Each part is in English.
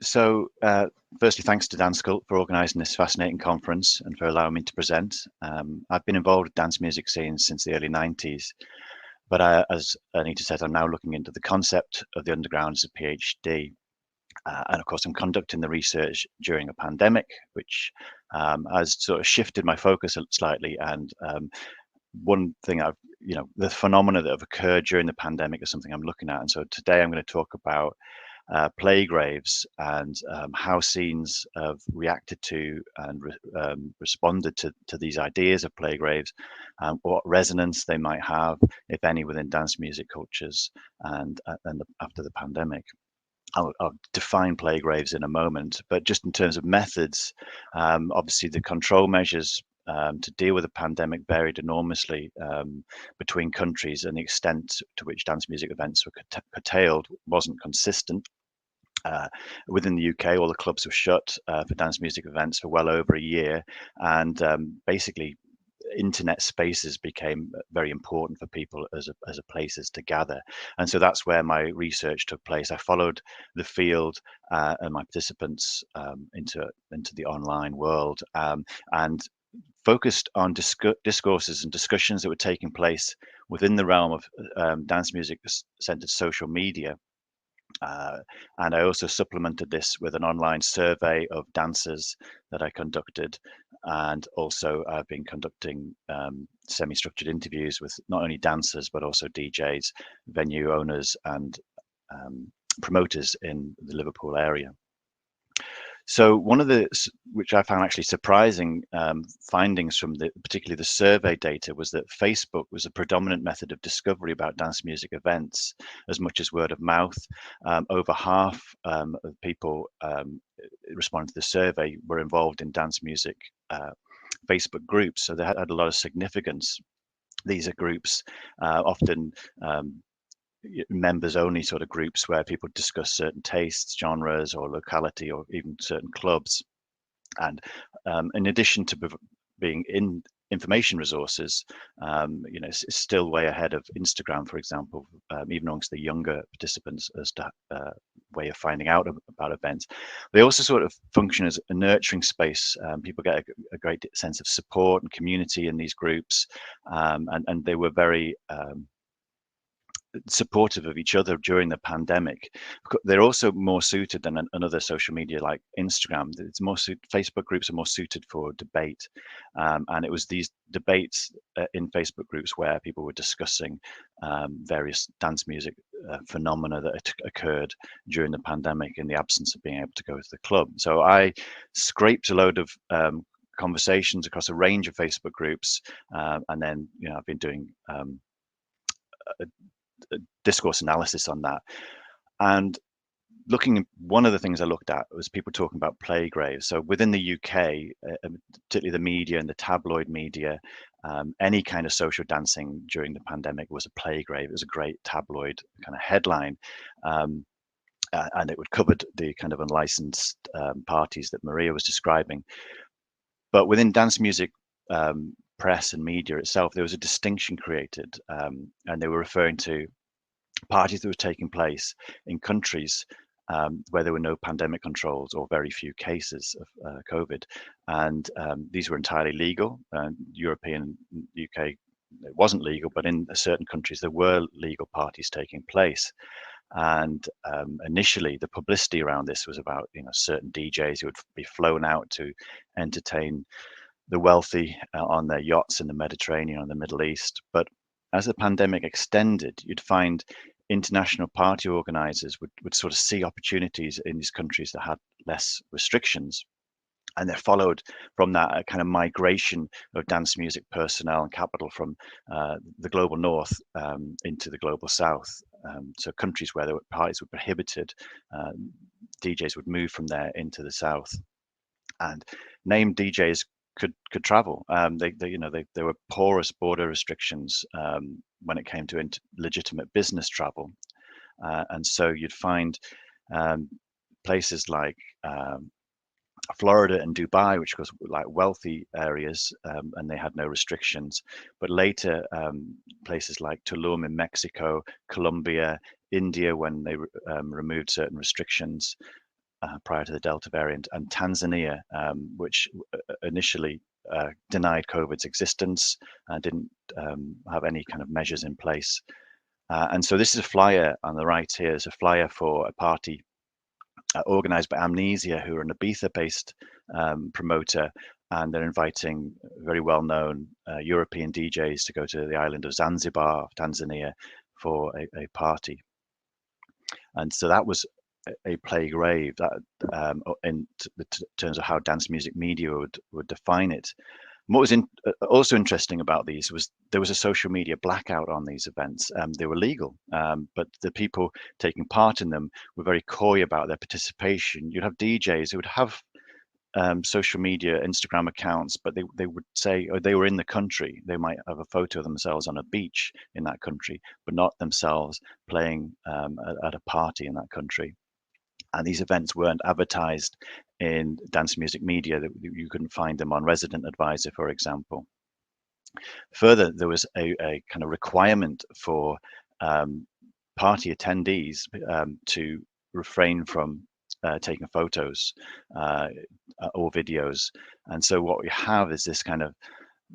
So, firstly, thanks to Dancecult for organising this fascinating conference and for allowing me to present. I've been involved with dance music scenes since the early 90s, but as Anita said, I'm now looking into the concept of the underground as a PhD. And of course, I'm conducting the research during a pandemic, which has sort of shifted my focus slightly. And one thing the phenomena that have occurred during the pandemic is something I'm looking at. And so today I'm going to talk about plague raves and how scenes have reacted to and responded to these ideas of plague raves, what resonance they might have, if any, within dance music cultures and after the pandemic. I'll define plague raves in a moment, but just in terms of methods, obviously the control measures to deal with the pandemic varied enormously between countries, and the extent to which dance music events were curtailed wasn't consistent. Within the UK, all the clubs were shut for dance music events for well over a year, and basically internet spaces became very important for people as a places to gather. And so that's where my research took place. I followed the field and my participants into the online world, and focused on discourses and discussions that were taking place within the realm of dance music centered social media. uh, and I also supplemented this with an online survey of dancers that I conducted. And also, I've been conducting semi structured interviews with not only dancers, but also DJs, venue owners, and promoters in the Liverpool area. So one of the, which I found actually surprising findings from particularly the survey data, was that Facebook was a predominant method of discovery about dance music events, as much as word of mouth. Over half of people responding to the survey were involved in dance music Facebook groups, so they had a lot of significance. These are groups often members only sort of groups where people discuss certain tastes, genres, or locality, or even certain clubs. And in addition to being in information resources, it's still way ahead of Instagram, for example, even amongst the younger participants, as to way of finding out about events. They also sort of function as a nurturing space. People get a great sense of support and community in these groups, and they were very supportive of each other during the pandemic. They're also more suited than another social media like Instagram. It's more Facebook groups are more suited for debate, and it was these debates in Facebook groups where people were discussing various dance music phenomena that occurred during the pandemic in the absence of being able to go to the club. So I scraped a load of conversations across a range of Facebook groups, and then I've been doing discourse analysis on that. And one of the things I looked at was people talking about plague raves. So within the UK, particularly the media and the tabloid media, any kind of social dancing during the pandemic was a plague rave. It was a great tabloid kind of headline. And it would cover the kind of unlicensed parties that Maria was describing. But within dance music press and media itself, there was a distinction created, and they were referring to parties that were taking place in countries where there were no pandemic controls or very few cases of COVID, and these were entirely legal. European, UK, it wasn't legal, but in certain countries there were legal parties taking place. And initially, the publicity around this was about certain DJs who would be flown out to entertain the wealthy on their yachts in the Mediterranean or the Middle East. But as the pandemic extended, you'd find international party organizers would sort of see opportunities in these countries that had less restrictions. And there followed from that a kind of migration of dance music personnel and capital from the global north into the global south. So countries where parties were prohibited, DJs would move from there into the south. And named DJs could travel. There were porous border restrictions when it came to legitimate business travel, and so you'd find places like Florida and Dubai, which was like wealthy areas, and they had no restrictions. But later, places like Tulum in Mexico, Colombia, India, when they removed certain restrictions, prior to the Delta variant, and Tanzania, which initially denied COVID's existence and didn't have any kind of measures in place. And so this is a flyer on the right here. It's a flyer for a party organized by Amnesia, who are an Ibiza-based promoter, and they're inviting very well-known European DJs to go to the island of Zanzibar, Tanzania, for a party. And so that was a plague rave, that in terms of how dance music media would define it. And what was also interesting about these was there was a social media blackout on these events. They were legal, but the people taking part in them were very coy about their participation. You'd have DJs who would have social media, Instagram accounts, but they would say, oh, they were in the country. They might have a photo of themselves on a beach in that country, but not themselves playing at a party in that country. And these events weren't advertised in dance music media. That you couldn't find them on Resident Advisor, for example. Further, there was a kind of requirement for party attendees to refrain from taking photos or videos. And so what we have is this kind of,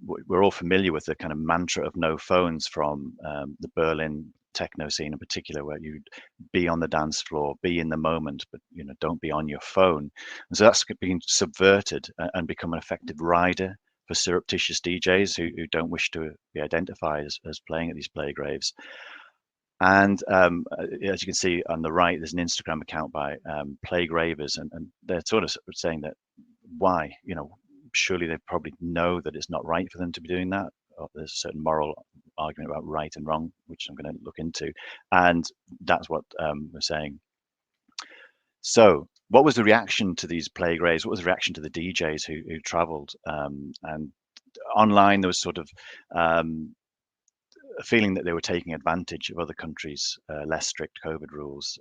we're all familiar with the kind of mantra of no phones from the Berlin techno scene in particular, where you'd be on the dance floor, be in the moment, but don't be on your phone. And so that's been subverted and become an effective rider for surreptitious DJs who don't wish to be identified as playing at these plague raves. And as you can see on the right, there's an Instagram account by Plague Ravers, and they're sort of saying that why, surely they probably know that it's not right for them to be doing that. There's a certain moral argument about right and wrong, which I'm going to look into, and that's what we're saying. So, what was the reaction to these plague raves? What was the reaction to the DJs who travelled? And online, there was sort of a feeling that they were taking advantage of other countries' less strict COVID rules.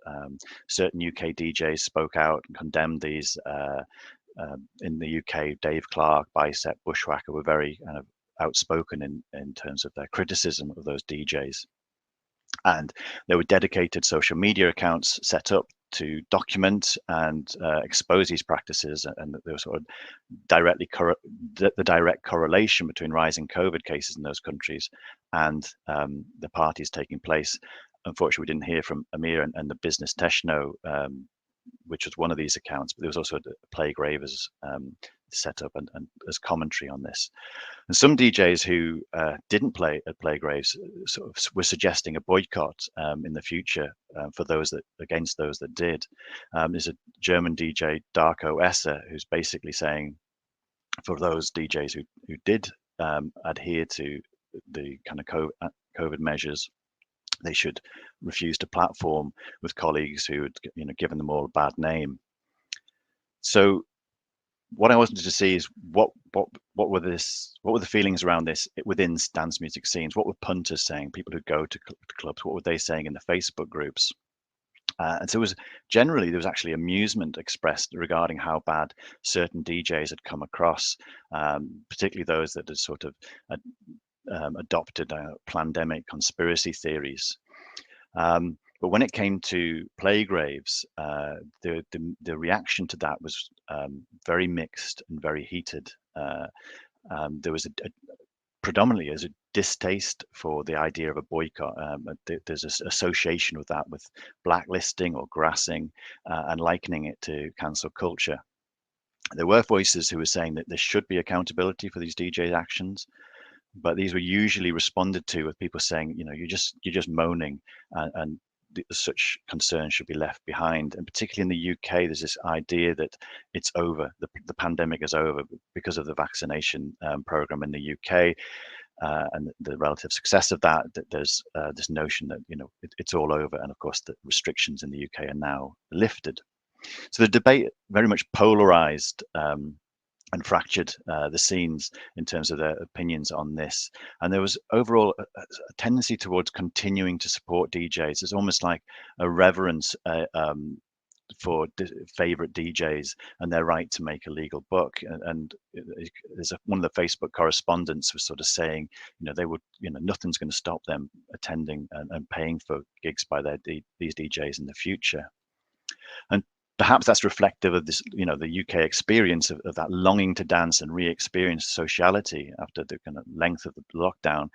Certain UK DJs spoke out and condemned these. In the UK, Dave Clark, Bicep, Bushwhacker were very kind of outspoken in terms of their criticism of those DJs. And there were dedicated social media accounts set up to document and expose these practices, and there was sort of the direct correlation between rising COVID cases in those countries and the parties taking place. Unfortunately, we didn't hear from Amir and the Business Techno, which was one of these accounts, but there was also a Plague Ravers set up and as commentary on this. And some DJs who didn't play at Plague Raves sort of were suggesting a boycott in the future against those that did. There's a German DJ, Darko Esser, who's basically saying for those DJs who did adhere to the kind of COVID measures, they should refuse to platform with colleagues who had given them all a bad name. So what I wanted to see is what were the feelings around this within dance music scenes? What were punters saying? People who go to clubs, what were they saying in the Facebook groups? And so there was actually amusement expressed regarding how bad certain DJs had come across, particularly those that had sort of adopted pandemic conspiracy theories. But when it came to plague raves, the reaction to that was very mixed and very heated. There was predominantly as a distaste for the idea of a boycott. There's an association with that, with blacklisting or grassing, and likening it to cancel culture. There were voices who were saying that there should be accountability for these DJ actions, but these were usually responded to with people saying, you're just moaning, and such concerns should be left behind. And particularly in the UK, there's this idea that it's over, the pandemic is over because of the vaccination program in the UK and the relative success of that. That there's this notion that it's all over, and of course the restrictions in the UK are now lifted. So the debate very much polarized and fractured the scenes in terms of their opinions on this. And there was overall a tendency towards continuing to support DJs. It's almost like a reverence for favorite DJs and their right to make a legal buck. And there's one of the Facebook correspondents was sort of saying, they would, nothing's going to stop them attending and paying for gigs by these DJs in the future. And Perhaps that's reflective of this, the UK experience of that longing to dance and re-experience sociality after the kind of length of the lockdown.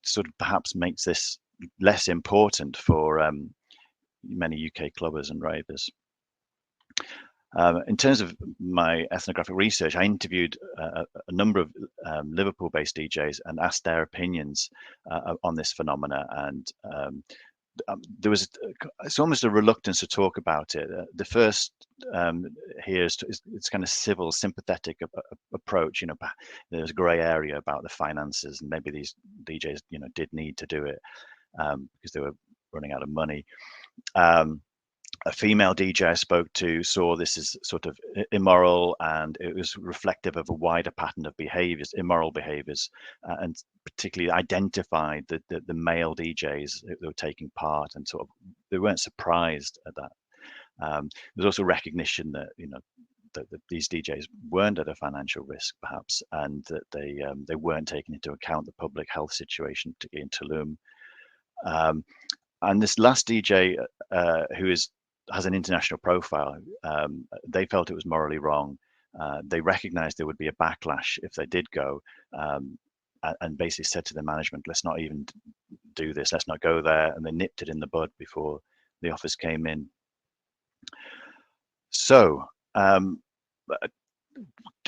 Sort of perhaps makes this less important for many UK clubbers and ravers. In terms of my ethnographic research, I interviewed a number of Liverpool-based DJs and asked their opinions on this phenomena. And there was it's almost a reluctance to talk about it. The first here is it's kind of civil, sympathetic approach. There's a grey area about the finances, and maybe these DJs, did need to do it because they were running out of money. A female DJ I spoke to saw this as sort of immoral, and it was reflective of a wider pattern of behaviors, immoral behaviors, and particularly identified the male DJs that were taking part, and sort of they weren't surprised at that. There's also recognition that that these DJs weren't at a financial risk, perhaps, and that they weren't taking into account the public health situation, particularly in Tulum. And this last DJ, who has an international profile, they felt it was morally wrong. They recognized there would be a backlash if they did go, and basically said to the management, let's not even do this, let's not go there. And they nipped it in the bud before the offers came in. So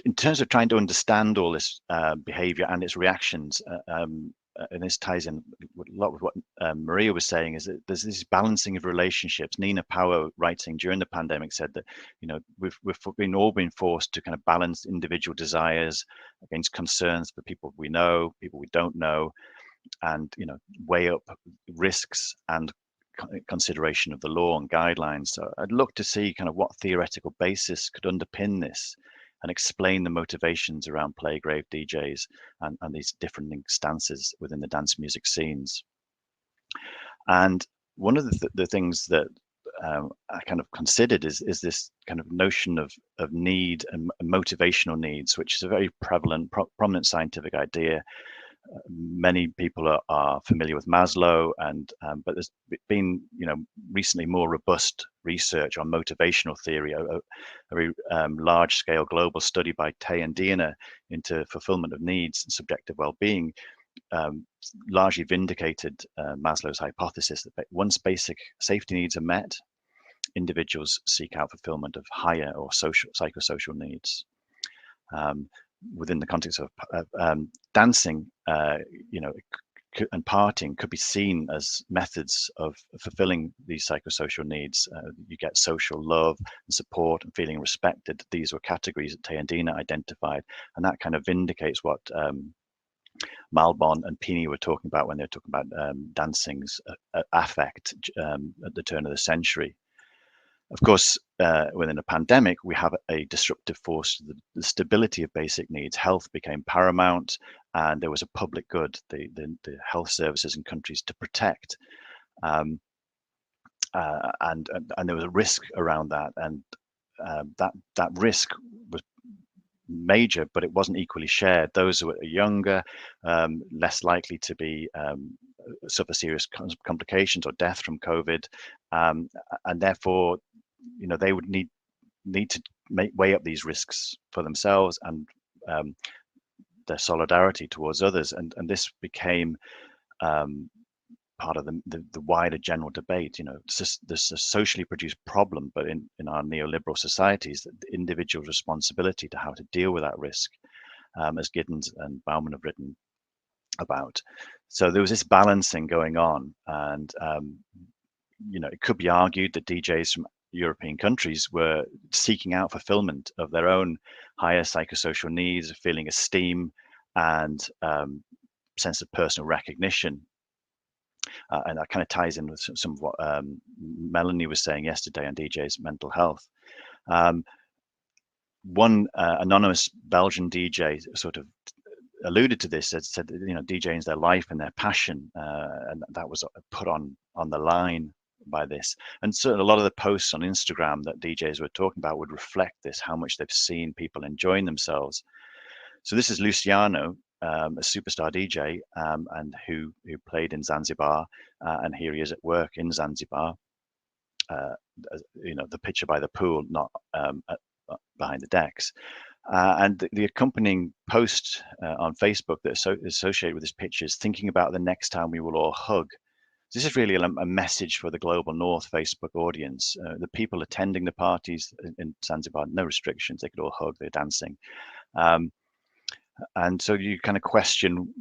in terms of trying to understand all this behavior and its reactions, and this ties in a lot with what Maria was saying, is that there's this balancing of relationships. Nina Power, writing during the pandemic, said that we've all been forced to kind of balance individual desires against concerns for people we know, people we don't know, and weigh up risks and consideration of the law and guidelines. So I'd look to see kind of what theoretical basis could underpin this and explain the motivations around plague rave DJs and these different stances within the dance music scenes. And one of the things that I kind of considered is this kind of notion of need and motivational needs, which is a very prominent scientific idea. Many people are familiar with Maslow, but there's been recently more robust research on motivational theory. A very large-scale global study by Tay and Dina into fulfillment of needs and subjective well-being largely vindicated Maslow's hypothesis that once basic safety needs are met, individuals seek out fulfillment of higher or psychosocial needs. Within the context of dancing, and partying could be seen as methods of fulfilling these psychosocial needs. You get social love and support and feeling respected. These were categories that Tay and Dina identified, and that kind of vindicates what Malbon and Pini were talking about when they were talking about dancing's affect at the turn of the century. Of course, within a pandemic, we have a disruptive force to the stability of basic needs. Health became paramount, and there was a public good, the health services in countries to protect. And there was a risk around that, and that risk was major, but it wasn't equally shared. Those who were younger, less likely to be suffer serious complications or death from COVID, and therefore they would need to weigh up these risks for themselves and their solidarity towards others, and this became part of the wider general debate. There's a socially produced problem, but in our neoliberal societies, the individual's responsibility to how to deal with that risk, as Giddens and Bauman have written about. So there was this balancing going on, and it could be argued that DJs from European countries were seeking out fulfillment of their own higher psychosocial needs, feeling esteem and sense of personal recognition. And that kind of ties in with some of what Melanie was saying yesterday on DJ's mental health. One anonymous Belgian DJ sort of alluded to this, said DJing is their life and their passion, and that was put on the line by this. And so a lot of the posts on Instagram that DJs were talking about would reflect this, how much they've seen people enjoying themselves. So this is Luciano, a superstar DJ, and who played in Zanzibar, and here he is at work in Zanzibar. the picture by the pool, not behind the decks. And the accompanying post on Facebook that is associated with this picture is thinking about the next time we will all hug. This is really a message for the global North Facebook audience. The people attending the parties in Zanzibar, no restrictions, they could all hug, they're dancing. And so you kind of question,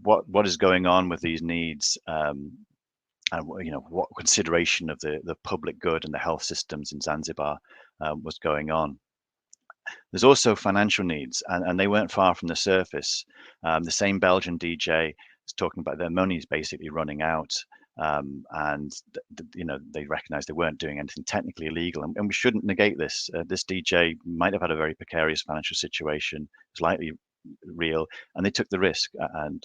what is going on with these needs, and what consideration of the public good and the health systems in Zanzibar was going on. There's also financial needs, and they weren't far from the surface. The same Belgian DJ is talking about their money is basically running out, and they recognized they weren't doing anything technically illegal, and we shouldn't negate this. This DJ might have had a very precarious financial situation, it's likely real, and they took the risk, and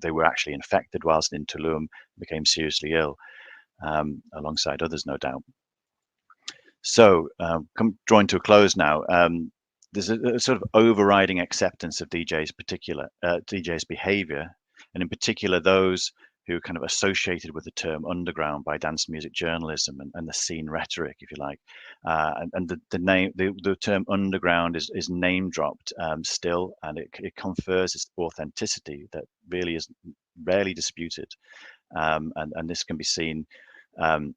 they were actually infected whilst in Tulum, became seriously ill, alongside others, no doubt. So, drawing to a close now. There's a sort of overriding acceptance of DJs' behavior, and in particular those who are kind of associated with the term underground by dance music journalism and the scene rhetoric, if you like. And the term underground is name dropped still, and it confers this authenticity that really is rarely disputed. And this can be seen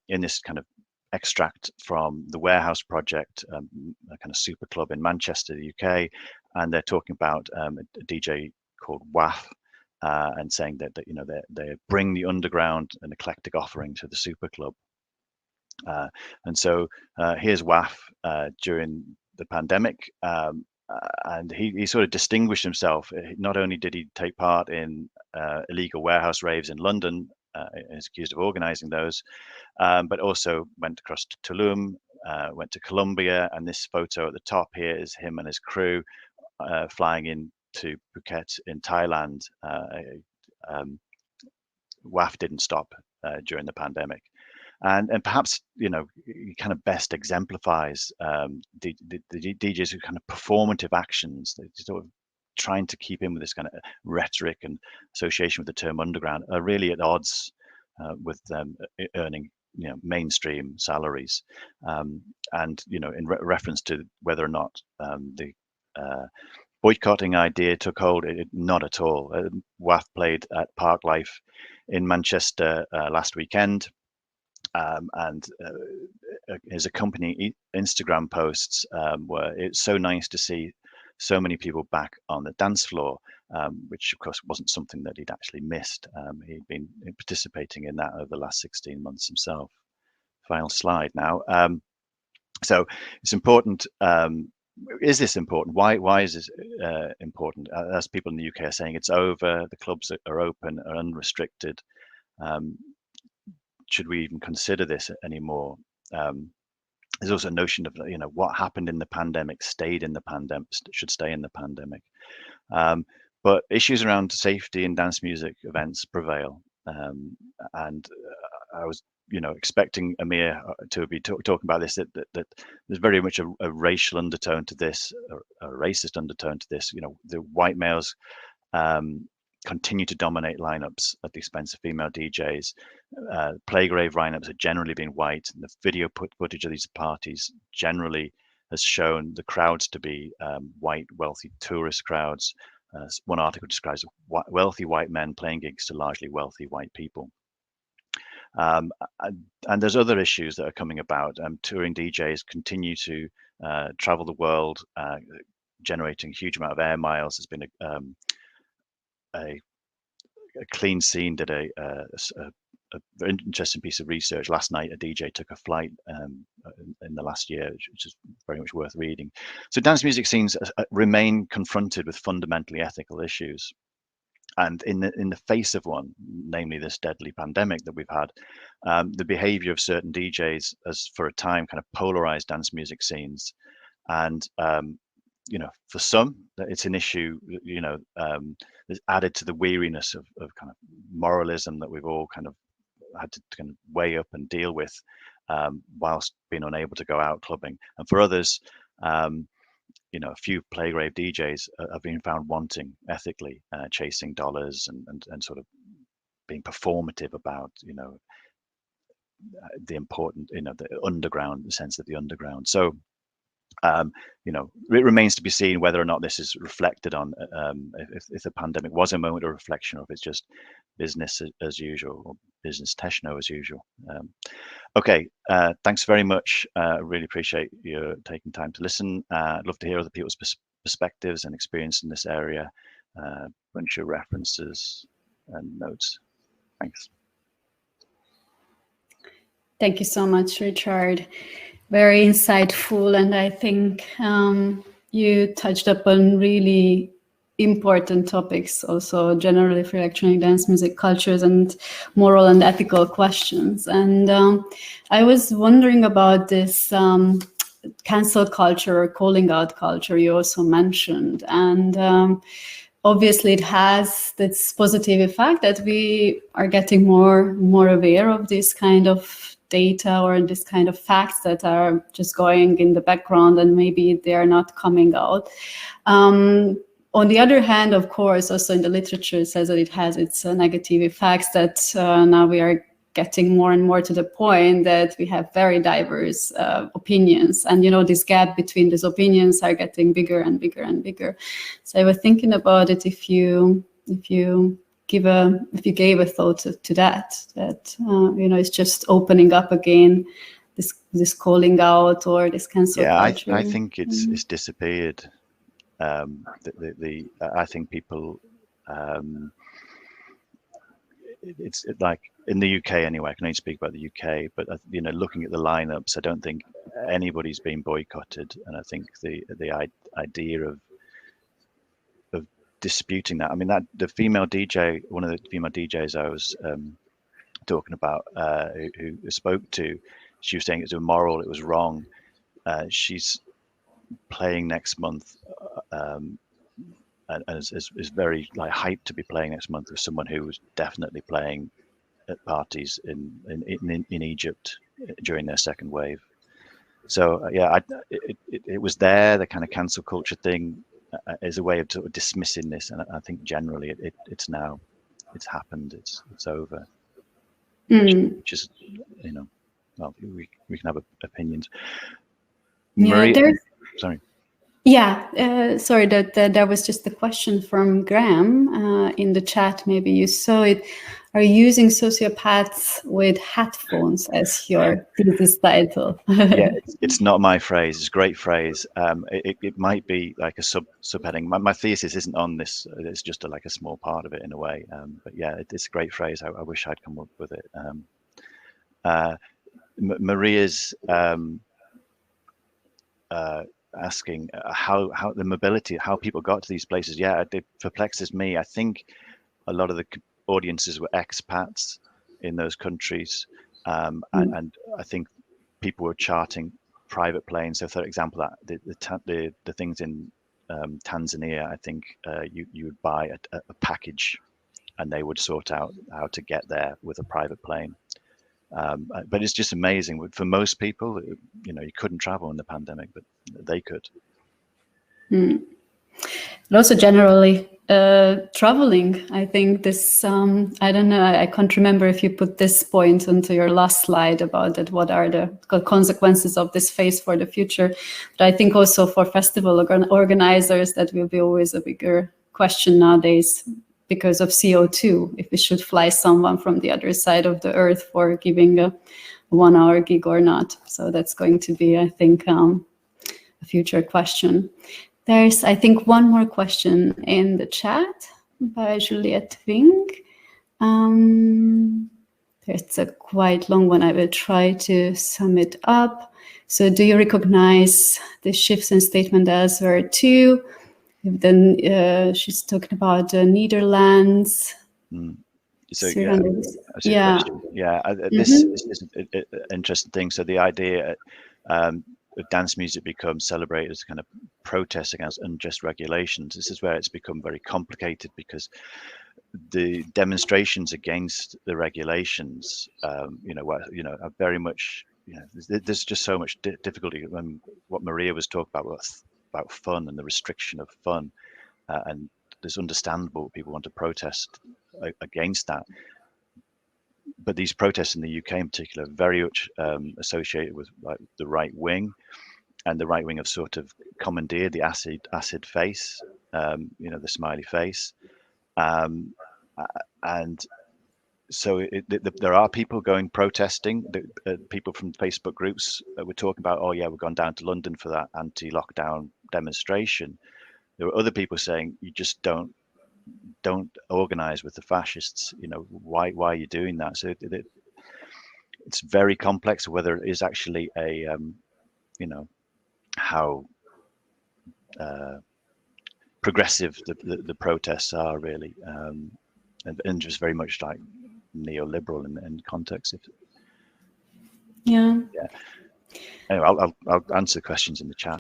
in this kind of extract from the Warehouse Project, a kind of super club in Manchester, the UK, and they're talking about a DJ called WAF, and saying that they bring the underground an eclectic offering to the super club. And so here's WAF during the pandemic, and he sort of distinguished himself. Not only did he take part in illegal warehouse raves in London, is accused of organizing those, but also went across to Tulum, went to Colombia, and this photo at the top here is him and his crew flying into Phuket in Thailand. WAF didn't stop during the pandemic, and perhaps he kind of best exemplifies the DJs who kind of performative actions, sort of trying to keep in with this kind of rhetoric and association with the term underground, are really at odds with them earning mainstream salaries, and in reference to whether or not the boycotting idea took hold, not at all. WAF played at Parklife in Manchester last weekend, and his accompanying Instagram posts were, it's so nice to see so many people back on the dance floor, which of course wasn't something that he'd actually missed. He'd been participating in that over the last 16 months himself. Final slide now. So it's important. Is this important? Why is this important? As people in the UK are saying, it's over. The clubs are open, are unrestricted. Should we even consider this anymore? There's also a notion of what happened in the pandemic stayed in the pandemic, should stay in the pandemic. But issues around safety in dance music events prevail, and I was expecting Amir to be talking about this, that there's very much a racial undertone to this, a racist undertone to this. The white males continue to dominate lineups at the expense of female DJs. Plague rave lineups have generally been white, and the video footage of these parties generally has shown the crowds to be white, wealthy tourist crowds. One article describes wealthy white men playing gigs to largely wealthy white people. And there's other issues that are coming about. Touring DJs continue to travel the world, generating a huge amount of air miles. There's been a Clean Scene did a very interesting piece of research last night. A DJ took a flight in the last year, which is very much worth reading. So dance music scenes remain confronted with fundamentally ethical issues. And in the face of one, namely this deadly pandemic that we've had, the behavior of certain DJs has for a time kind of polarized dance music scenes. And for some, it's an issue, that's added to the weariness of kind of moralism that we've all kind of had to kind of weigh up and deal with, whilst being unable to go out clubbing. And for others, a few plague rave DJs have been found wanting ethically, chasing dollars and sort of being performative about, the important, the underground, the sense of the underground. So, it remains to be seen whether or not this is reflected on, if the pandemic was a moment of reflection, or if it's just business as usual, or business techno as usual. Okay, thanks very much. Really appreciate you taking time to listen. I'd love to hear other people's perspectives and experience in this area. Bunch of references and notes. Thanks. Thank you so much, Richard. Very insightful, and I think you touched upon really important topics, also generally for electronic dance music cultures and moral and ethical questions. And I was wondering about this cancel culture or calling out culture you also mentioned. And obviously it has this positive effect that we are getting more aware of this kind of data or this kind of facts that are just going in the background and maybe they are not coming out. On the other hand, of course, also in the literature it says that it has its negative effects, that now we are getting more and more to the point that we have very diverse opinions, and this gap between these opinions are getting bigger and bigger and bigger. So I was thinking about it, if you gave a thought to that it's just opening up again, this calling out or this cancel culture. I think it's disappeared. I think people, it's like in the UK anyway. I can only speak about the UK, but looking at the lineups, I don't think anybody's been boycotted, and I think the idea of disputing that. I mean, that the female DJ, one of the female DJs I was talking about, who spoke to, she was saying it was immoral, it was wrong. She's playing next month, and is very hyped to be playing next month with someone who was definitely playing at parties in Egypt during their second wave. So it was there. The kind of cancel culture thing is a way of sort of dismissing this, and I think generally it's happened. It's over. Which is, well, we can have opinions. Maria, sorry. Yeah, sorry, that there was just a question from Graham in the chat. Maybe you saw it. Are you using Sociopaths with headphones as your thesis title? Yeah, it's not my phrase. It's a great phrase. It might be like a subheading. My thesis isn't on this. It's just like a small part of it in a way. But yeah, it's a great phrase. I wish I'd come up with it. Maria's asking how the mobility, how people got to these places. Yeah, it perplexes me. I think a lot of the audiences were expats in those countries, and I think people were charting private planes. So, for example, the things in Tanzania, I think you would buy a package, and they would sort out how to get there with a private plane. But it's just amazing. For most people, you couldn't travel in the pandemic, but they could. And also generally traveling, I think this, I don't know, I can't remember if you put this point onto your last slide about that, what are the consequences of this phase for the future. But I think also for festival organizers, that will be always a bigger question nowadays, because of CO2, if we should fly someone from the other side of the earth for giving a 1 hour gig or not. So that's going to be, I think, a future question. There's, I think, one more question in the chat by Juliette Ving. It's a quite long one. I will try to sum it up. So do you recognize the shifts in statement elsewhere too? Then she's talking about the Netherlands. So this is an interesting thing. So the idea of dance music becomes celebrated as kind of protest against unjust regulations. This is where it's become very complicated, because the demonstrations against the regulations, are very much, there's just so much difficulty. When what Maria was talking about fun and the restriction of fun, and it's understandable people want to protest against that. but these protests in the UK in particular are very much associated with like the right wing, and the right wing have sort of commandeered the acid face, the smiley face, and so there are people going protesting. People from Facebook groups were talking about, oh yeah, we've gone down to London for that anti-lockdown demonstration. There were other people saying, you just don't organize with the fascists. Why are you doing that? So it's very complex whether it is actually a how progressive the protests are really, and just very much like neoliberal in context. Yeah. Anyway, I'll answer questions in the chat.